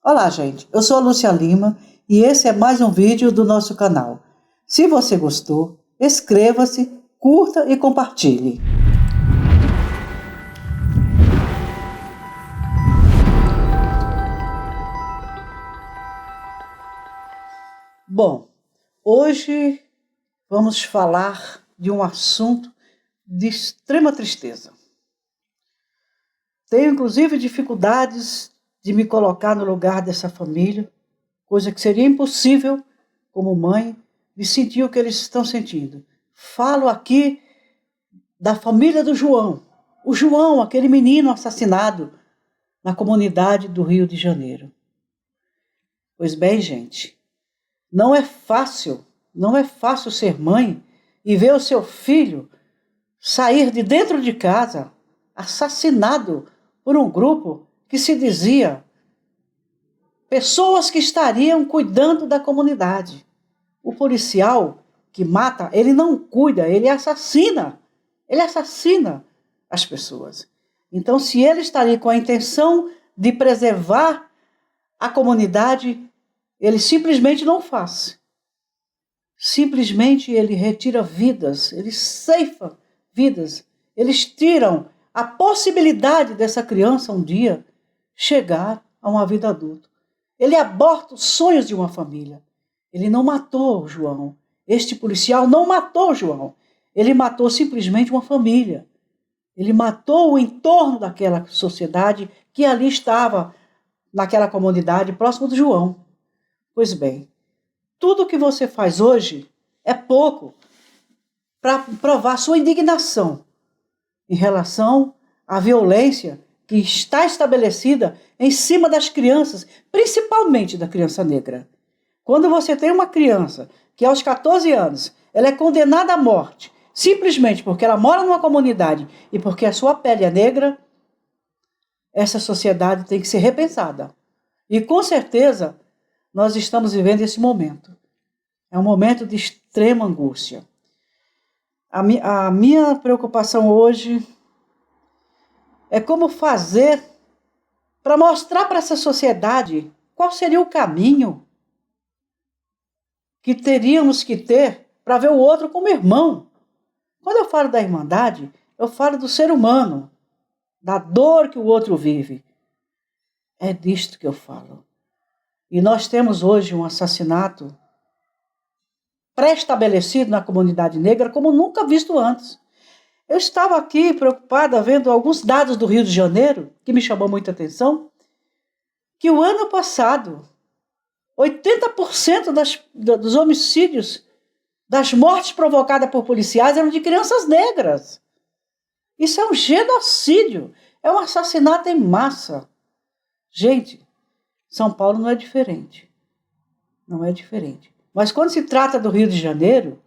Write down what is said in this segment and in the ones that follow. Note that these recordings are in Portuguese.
Olá, gente. Eu sou a Lúcia Lima e esse é mais um vídeo do nosso canal. Se você gostou, inscreva-se, curta e compartilhe. Bom, hoje vamos falar de um assunto de extrema tristeza. Tenho inclusive dificuldades de me colocar no lugar dessa família, coisa que seria impossível, como mãe, de sentir o que eles estão sentindo. Falo aqui da família do João. O João, aquele menino assassinado na comunidade do Rio de Janeiro. Pois bem, gente, não é fácil ser mãe e ver o seu filho sair de dentro de casa assassinado por um grupo que se dizia pessoas que estariam cuidando da comunidade. O policial que mata, ele não cuida, ele assassina. Ele assassina as pessoas. Então, se ele está ali com a intenção de preservar a comunidade, ele simplesmente não faz. Simplesmente ele retira vidas, ele ceifa vidas. Eles tiram a possibilidade dessa criança um dia chegar a uma vida adulta. Ele aborta os sonhos de uma família. Ele não matou o João. Este policial não matou o João. Ele matou simplesmente uma família. Ele matou o entorno daquela sociedade que ali estava, naquela comunidade, próximo do João. Pois bem, tudo que você faz hoje é pouco para provar sua indignação em relação à violência que está estabelecida em cima das crianças, principalmente da criança negra. Quando você tem uma criança que aos 14 anos ela é condenada à morte, simplesmente porque ela mora numa comunidade e porque a sua pele é negra, essa sociedade tem que ser repensada. E com certeza nós estamos vivendo esse momento. É um momento de extrema angústia. A minha preocupação hoje é como fazer para mostrar para essa sociedade qual seria o caminho que teríamos que ter para ver o outro como irmão. Quando eu falo da irmandade, eu falo do ser humano, da dor que o outro vive. É disto que eu falo. E nós temos hoje um assassinato pré-estabelecido na comunidade negra como nunca visto antes. Eu estava aqui preocupada vendo alguns dados do Rio de Janeiro, que me chamou muita atenção, que o ano passado, 80% dos homicídios, das mortes provocadas por policiais eram de crianças negras. Isso é um genocídio, é um assassinato em massa. Gente, São Paulo não é diferente. Não é diferente. Mas quando se trata do Rio de Janeiro,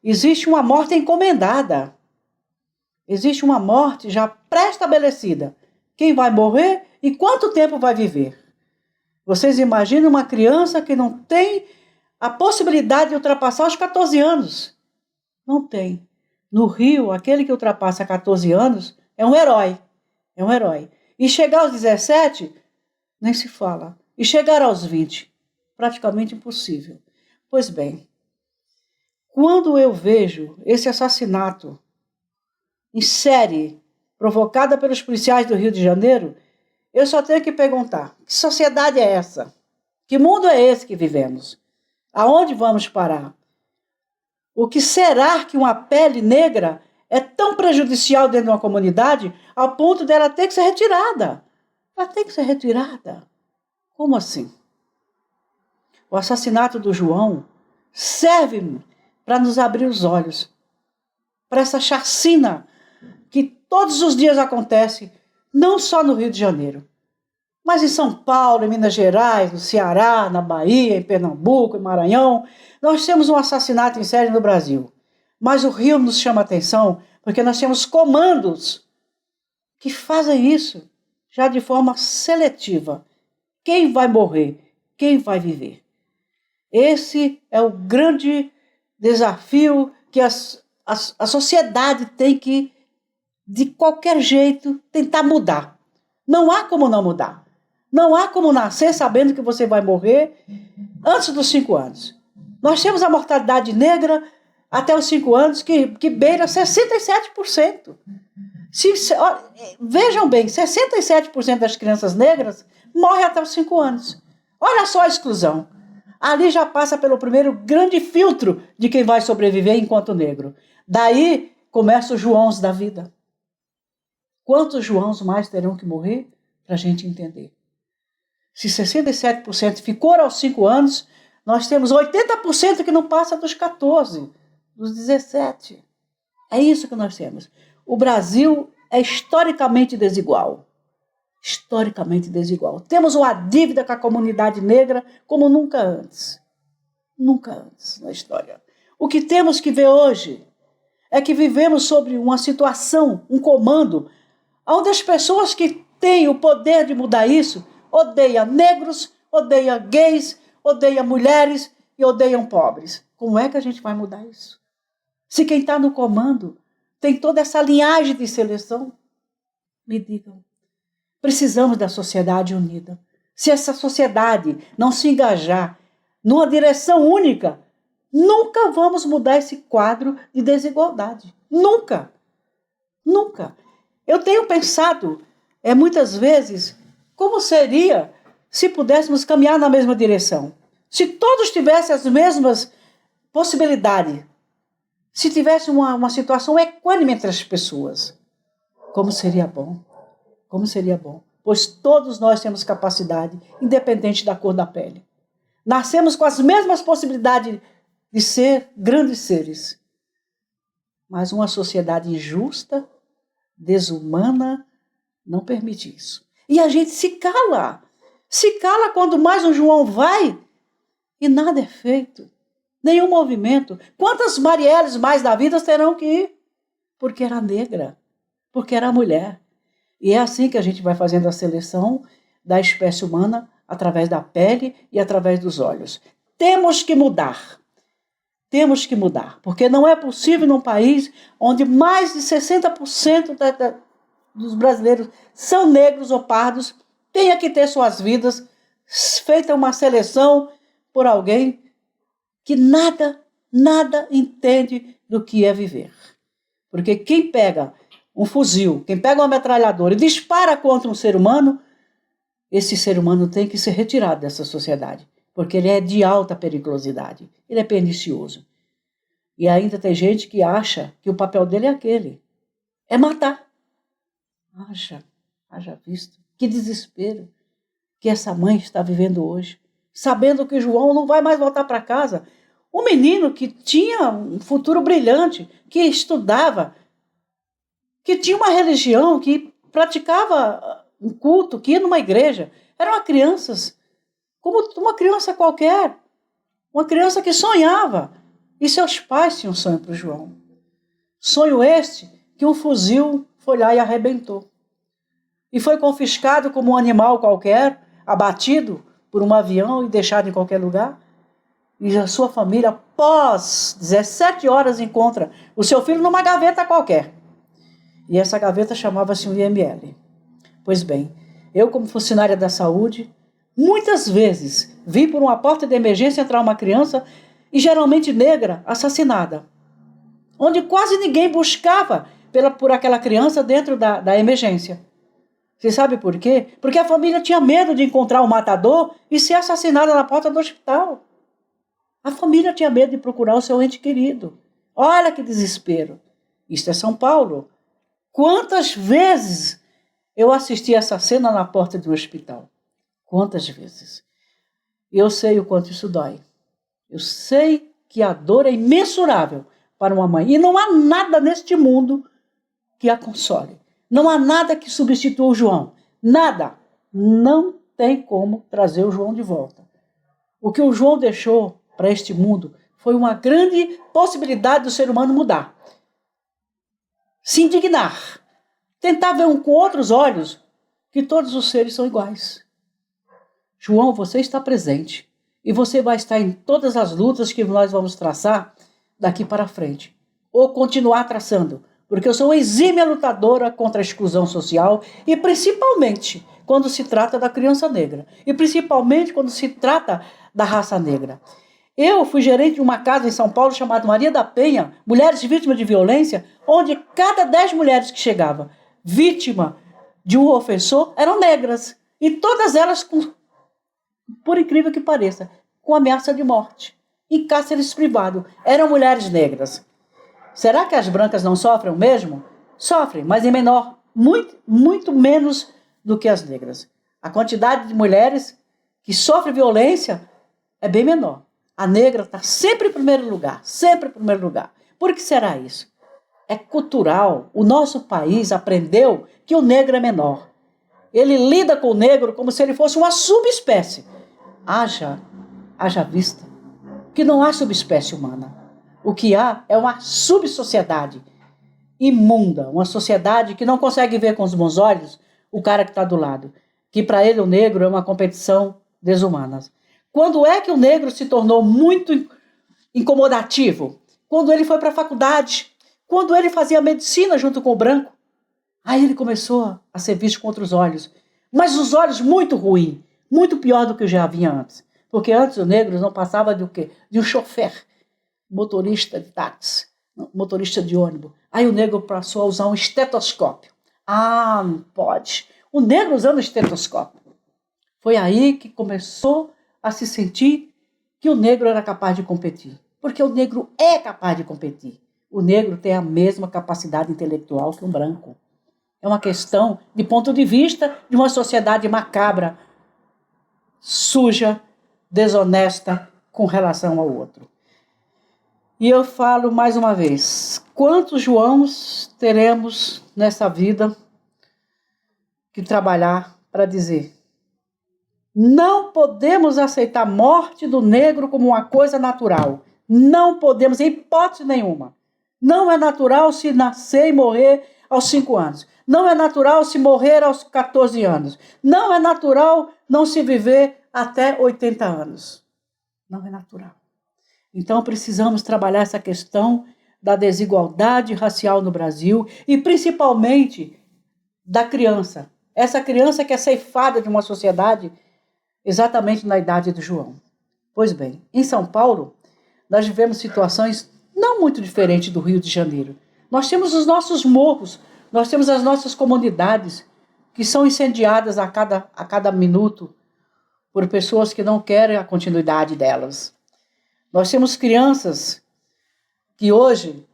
existe uma morte encomendada. Existe uma morte já pré-estabelecida. Quem vai morrer e quanto tempo vai viver? Vocês imaginam uma criança que não tem a possibilidade de ultrapassar os 14 anos? Não tem. No Rio, aquele que ultrapassa 14 anos é um herói. É um herói. E chegar aos 17, nem se fala. E chegar aos 20, praticamente impossível. Pois bem, quando eu vejo esse assassinato em série provocada pelos policiais do Rio de Janeiro, eu só tenho que perguntar, que sociedade é essa? Que mundo é esse que vivemos? Aonde vamos parar? O que será que uma pele negra é tão prejudicial dentro de uma comunidade ao ponto dela ter que ser retirada? Ela tem que ser retirada. Como assim? O assassinato do João serve para nos abrir os olhos para essa chacina que todos os dias acontece, não só no Rio de Janeiro, mas em São Paulo, em Minas Gerais, no Ceará, na Bahia, em Pernambuco, em Maranhão. Nós temos um assassinato em série no Brasil. Mas o Rio nos chama a atenção porque nós temos comandos que fazem isso já de forma seletiva. Quem vai morrer? Quem vai viver? Esse é o grande desafio que a sociedade tem que, de qualquer jeito, tentar mudar. Não há como não mudar. Não há como nascer sabendo que você vai morrer antes dos 5 anos. Nós temos a mortalidade negra até os 5 anos que beira 67%. Vejam bem, 67% das crianças negras morrem até os 5 anos. Olha só a exclusão. Ali já passa pelo primeiro grande filtro de quem vai sobreviver enquanto negro. Daí começam os Joãos da vida. Quantos Joãos mais terão que morrer para a gente entender? Se 67% ficou aos 5 anos, nós temos 80% que não passa dos 14, dos 17. É isso que nós temos. O Brasil é historicamente desigual. Historicamente desigual. Temos uma dívida com a comunidade negra como nunca antes. Nunca antes na história. O que temos que ver hoje é que vivemos sobre uma situação, um comando, onde as pessoas que têm o poder de mudar isso odeiam negros, odeiam gays, odeiam mulheres e odeiam pobres. Como é que a gente vai mudar isso? Se quem está no comando tem toda essa linhagem de seleção, me digam. Precisamos da sociedade unida. Se essa sociedade não se engajar numa direção única, nunca vamos mudar esse quadro de desigualdade. Nunca. Nunca. Eu tenho pensado, muitas vezes, como seria se pudéssemos caminhar na mesma direção. Se todos tivessem as mesmas possibilidades. Se tivesse uma situação equânime entre as pessoas. Como seria bom. Como seria bom. Pois todos nós temos capacidade, independente da cor da pele. Nascemos com as mesmas possibilidades de ser grandes seres. Mas uma sociedade injusta, desumana, não permite isso. E a gente se cala. Se cala quando mais um João vai e nada é feito. Nenhum movimento. Quantas Marielles mais da vida terão que ir? Porque era negra. Porque era mulher. E é assim que a gente vai fazendo a seleção da espécie humana através da pele e através dos olhos. Temos que mudar. Temos que mudar. Porque não é possível num país onde mais de 60% dos brasileiros são negros ou pardos, tenha que ter suas vidas feita uma seleção por alguém que nada entende do que é viver. Porque quem pega um fuzil, quem pega uma metralhadora e dispara contra um ser humano, esse ser humano tem que ser retirado dessa sociedade, porque ele é de alta periculosidade, ele é pernicioso. E ainda tem gente que acha que o papel dele é aquele, é matar. Haja visto, que desespero que essa mãe está vivendo hoje, sabendo que João não vai mais voltar para casa. Um menino que tinha um futuro brilhante, que estudava, que tinha uma religião, que praticava um culto, que ia numa igreja. Eram crianças, como uma criança qualquer. Uma criança que sonhava. E seus pais tinham um sonho para o João. Sonho este que um fuzil foi lá e arrebentou. E foi confiscado como um animal qualquer, abatido por um avião e deixado em qualquer lugar. E a sua família, após 17 horas, encontra o seu filho numa gaveta qualquer. E essa gaveta chamava-se um IML. Pois bem, eu como funcionária da saúde, muitas vezes vi por uma porta de emergência entrar uma criança, e geralmente negra, assassinada. Onde quase ninguém buscava por aquela criança dentro da emergência. Você sabe por quê? Porque a família tinha medo de encontrar o matador e ser assassinada na porta do hospital. A família tinha medo de procurar o seu ente querido. Olha que desespero. Isto é São Paulo. Quantas vezes eu assisti essa cena na porta do hospital? Quantas vezes? Eu sei o quanto isso dói. Eu sei que a dor é imensurável para uma mãe. E não há nada neste mundo que a console. Não há nada que substitua o João. Nada. Não tem como trazer o João de volta. O que o João deixou para este mundo foi uma grande possibilidade do ser humano mudar. Se indignar. Tentar ver com outros olhos que todos os seres são iguais. João, você está presente. E você vai estar em todas as lutas que nós vamos traçar daqui para frente. Ou continuar traçando. Porque eu sou uma exímia lutadora contra a exclusão social e principalmente quando se trata da criança negra, e principalmente quando se trata da raça negra. Eu fui gerente de uma casa em São Paulo chamada Maria da Penha, Mulheres Vítimas de Violência, onde cada 10 mulheres que chegavam vítima de um ofensor eram negras. E todas elas, por incrível que pareça, com ameaça de morte. Em cárceres privados. Eram mulheres negras. Será que as brancas não sofrem o mesmo? Sofrem, mas em menor. Muito menos do que as negras. A quantidade de mulheres que sofrem violência é bem menor. A negra está sempre em primeiro lugar, sempre em primeiro lugar. Por que será isso? É cultural. O nosso país aprendeu que o negro é menor. Ele lida com o negro como se ele fosse uma subespécie. Haja vista que não há subespécie humana. O que há é uma subsociedade imunda, uma sociedade que não consegue ver com os bons olhos o cara que está do lado, que para ele o negro é uma competição desumana. Quando é que o negro se tornou muito incomodativo? Quando ele foi para a faculdade, quando ele fazia medicina junto com o branco. Aí ele começou a ser visto com outros olhos, mas os olhos muito ruins, muito pior do que já havia antes. Porque antes o negro não passava de o quê? De um chofer, motorista de táxi, motorista de ônibus. Aí o negro passou a usar um estetoscópio. Ah, não pode. O negro usando estetoscópio. Foi aí que começou a se sentir que o negro era capaz de competir. Porque o negro é capaz de competir. O negro tem a mesma capacidade intelectual que um branco. É uma questão de ponto de vista de uma sociedade macabra, suja, desonesta com relação ao outro. E eu falo mais uma vez, quantos Joãos teremos nessa vida que trabalhar para dizer: não podemos aceitar a morte do negro como uma coisa natural. Não podemos, em hipótese nenhuma. Não é natural se nascer e morrer aos 5 anos. Não é natural se morrer aos 14 anos. Não é natural não se viver até 80 anos. Não é natural. Então precisamos trabalhar essa questão da desigualdade racial no Brasil e principalmente da criança. Essa criança que é ceifada de uma sociedade exatamente na idade do João. Pois bem, em São Paulo, nós vivemos situações não muito diferentes do Rio de Janeiro. Nós temos os nossos morros, nós temos as nossas comunidades que são incendiadas a cada minuto por pessoas que não querem a continuidade delas. Nós temos crianças que hoje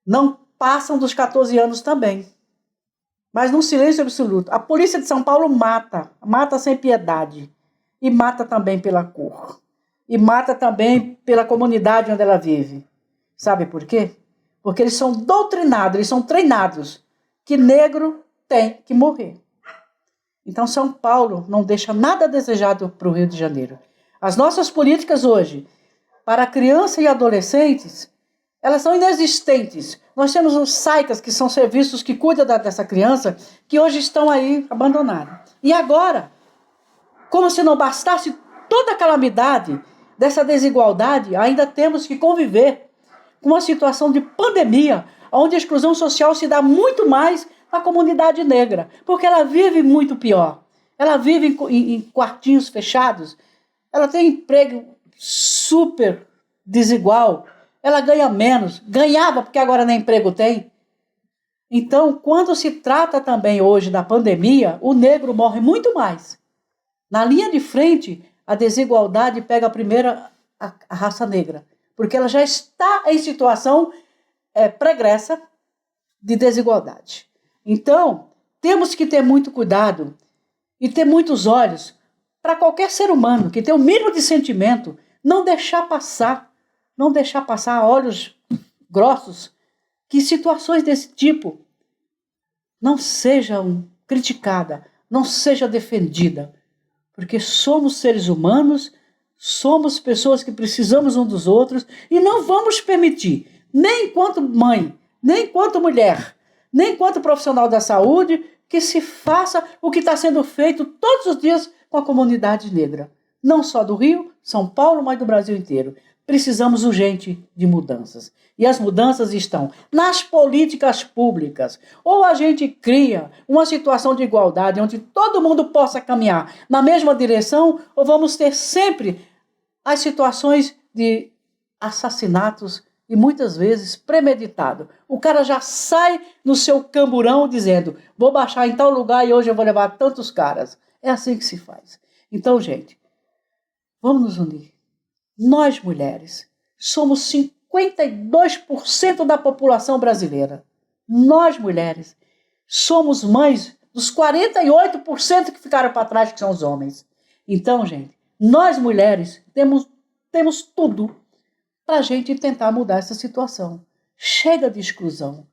não passam dos 14 anos também, mas num silêncio absoluto. A polícia de São Paulo mata sem piedade, e mata também pela cor, e mata também pela comunidade onde ela vive. Sabe por quê? Porque eles são doutrinados, eles são treinados que negro tem que morrer. Então São Paulo não deixa nada desejado para o Rio de Janeiro. As nossas políticas hoje, para crianças e adolescentes, elas são inexistentes. Nós temos os SAICAS, que são serviços que cuidam dessa criança, que hoje estão aí abandonados. E agora, como se não bastasse toda a calamidade dessa desigualdade, ainda temos que conviver com uma situação de pandemia, onde a exclusão social se dá muito mais na comunidade negra, porque ela vive muito pior. Ela vive em quartinhos fechados, ela tem emprego super desigual, ela ganha menos, ganhava porque agora nem emprego tem. Então, quando se trata também hoje da pandemia, o negro morre muito mais. Na linha de frente, a desigualdade pega primeiro a raça negra, porque ela já está em situação pregressa de desigualdade. Então, temos que ter muito cuidado e ter muitos olhos para qualquer ser humano que tem o mínimo de sentimento, não deixar passar a olhos grossos que situações desse tipo não sejam criticadas, não sejam defendidas, porque somos seres humanos, somos pessoas que precisamos uns dos outros e não vamos permitir, nem enquanto mãe, nem enquanto mulher, nem enquanto profissional da saúde, que se faça o que está sendo feito todos os dias com a comunidade negra. Não só do Rio, São Paulo, mas do Brasil inteiro. precisamos urgente de mudanças. E as mudanças estão nas políticas públicas. Ou a gente cria uma situação de igualdade onde todo mundo possa caminhar na mesma direção, ou vamos ter sempre as situações de assassinatos e muitas vezes premeditado. O cara já sai no seu camburão dizendo: vou baixar em tal lugar e hoje eu vou levar tantos caras. É assim que se faz. Então, gente, vamos nos unir. Nós, mulheres, somos 52% da população brasileira. Nós, mulheres, somos mães dos 48% que ficaram para trás, que são os homens. Então, gente, nós, mulheres, temos tudo para a gente tentar mudar essa situação. Chega de exclusão,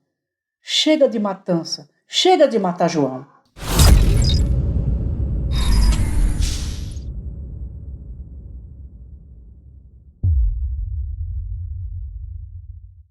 chega de matança, chega de matar João.